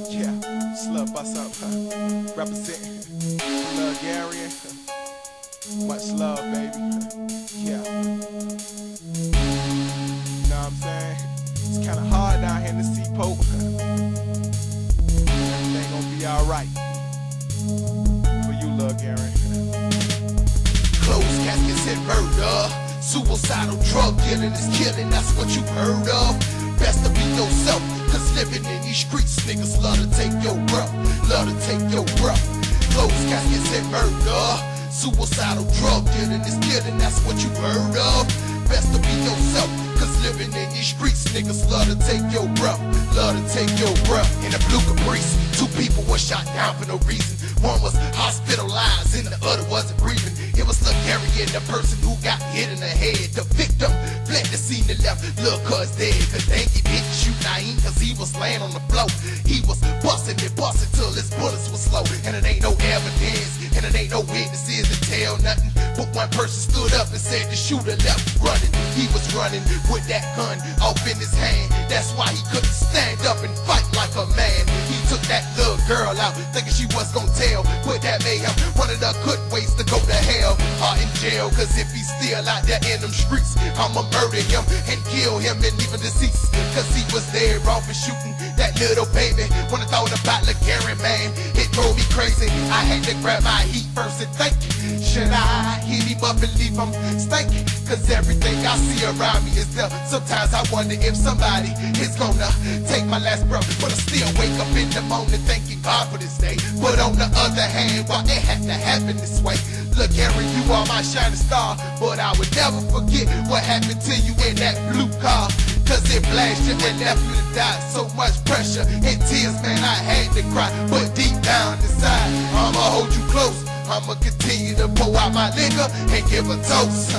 Yeah, slug bust up, representing love GARIAN. Much love, baby. Yeah. Know what I'm saying? It's kinda hard down here in the Seaport. Everything gonna be alright. For you, love GARIAN. Closed caskets and murder, suicidal drug dealing is killing, that's what you heard of. Best to be yourself, cause living in these streets, niggas love to take your breath, love to take your breath. Closed caskets and murder, suicidal drug dealing is killing, that's what you heard of. Best to be yourself, cause living in these streets, niggas love to take your breath, love to take your breath. In a blue Caprice, 2 people were shot down for no reason. One was hospitalized and the other wasn't breathing. It was Lil GARIAN, the person who got hit in the head. The victim fled the scene and left Lil Cuz dead. Cause they didn't shoot Naeem cause he was laying on the floor. He was busting and busting till his bullets were slow. And it ain't no evidence, and it ain't no witnesses to tell nothing. But one person stood up and said the shooter left running. He was running with that gun off in his hand. That's why he couldn't stand up and fight like a man. He took that little girl out thinking she was gonna tell, but that made him one of the good ways to go to hell or in jail. Cause if he's still out there in them streets, I'ma murder him and kill him and leave him deceased. Cause he was there off and shooting that little baby. When I thought about Lil GARIAN, man, it drove me crazy. I had to grab my heat first and think, should I hit him up and leave him stinking? Cause everything I see around me is there. Sometimes I wonder if somebody is gonna take my last breath. But I still wake up in the morning thanking God for this day. But on the other hand, why it had to happen this way? Look, GARIAN, you are my shining star, but I would never forget what happened to you in that blue car. Cause it blasted you and left you to die. So much pressure and tears, man, I had to cry. But deep down inside, I'ma hold you close. I'ma continue to pour out my liquor and give a toast.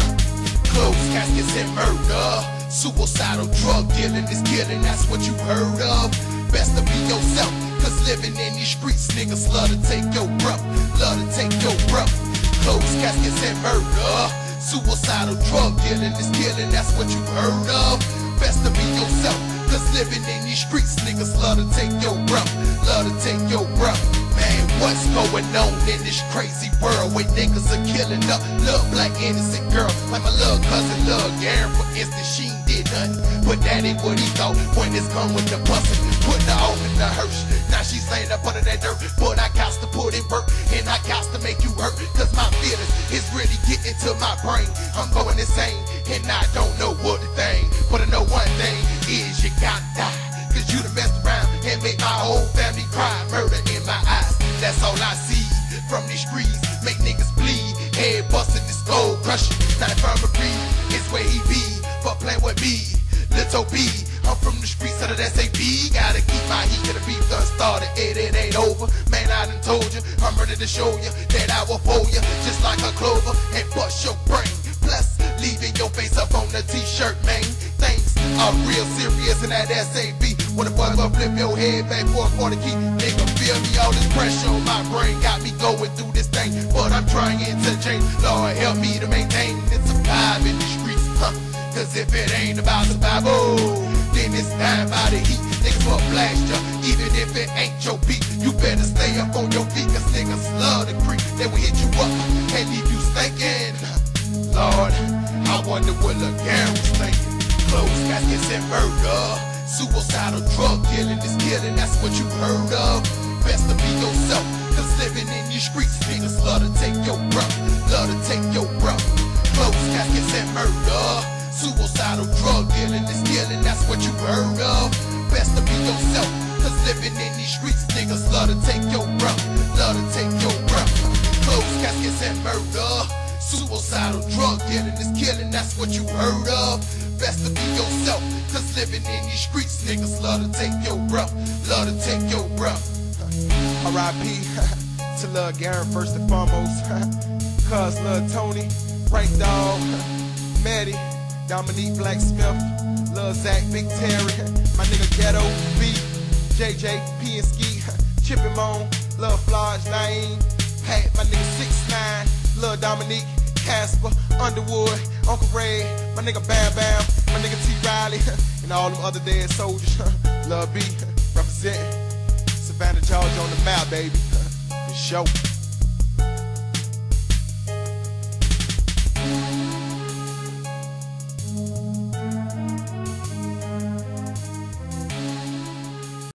Closed caskets and murder, suicidal drug dealing is killing, that's what you heard of. Best to be yourself, cause living in these streets, niggas love to take your breath, love to take your breath. Closed caskets and murder, suicidal drug dealing is killing, that's what you heard of. Best to be yourself, cause living in these streets, niggas love to take your breath, love to take your breath. Man, what's going on in this crazy world where niggas are killing up little black innocent girl? Like my little cousin Lil GARIAN, for instance, she ain't did nothing, but that ain't what he thought when it's come with the bustin', putting her off in the hearse. Now she's laying up under that dirt, but I got to put in work, and I got to make you hurt, cause my feelings is really getting to my brain. I'm going insane, and I don't know what to think, but I know one thing is you gotta die, cause you done messed around and made my whole family cry. Murder in my eyes, that's all I see from these streets, make niggas bleed, head busted, this skull crushing. Now if I'm a breed, it's where he be, for playing with me, Little B. I'm from the streets of the SAP, gotta keep my heat to the beef done started, it ain't over. Man, I done told you, I'm ready to show you that I will fold you, just like a clover, and bust your brain. Plus, leaving your face up on the t-shirt, man. Things are real serious in that SAP. When the boy gonna flip your head back for a 40 key, nigga, feel me, all this pressure on my brain got me going through this thing, but I'm trying to change. Lord, help me to maintain and survive in the streets, cause if it ain't about survival, then it's dying by the heat. Niggas will blast ya, even if it ain't your beat. You better stay up on your feet, cause niggas love to creep. They will hit you up and leave you stinking. Lord, I wonder what Lil GARIAN was thinking. Closed caskets and murder, suicidal drug dealing is killing, that's what you heard of. Best to be yourself, cause living in these streets, niggas love to take your breath, love to take your breath. Closed caskets and murder, suicidal drug dealing is killing, that's what you heard of. Best to be yourself, cause living in these streets, niggas love to take your breath, love to take your breath. Closed caskets and murder, suicidal drug dealing is killing, that's what you heard of. Best to be yourself, cause living in these streets, niggas love to take your breath, love to take your breath. R.I.P. to Lil GARIAN first and foremost. Cuz Lil Tony, Rank Dog, Maddie, Dominique Blacksmith, Lil Zach, Big Terry, my nigga Ghetto B, JJ, P and Ski, Chippin' Moan, Lil Flodge, Naeem, Pat, my nigga 6ix9ine, Lil Dominique, Casper, Underwood, Uncle Red, my nigga Bam Bam, my nigga T Riley, and all them other dead soldiers. Lil B, representing. Savannah, Georgia on the map, baby. For sure.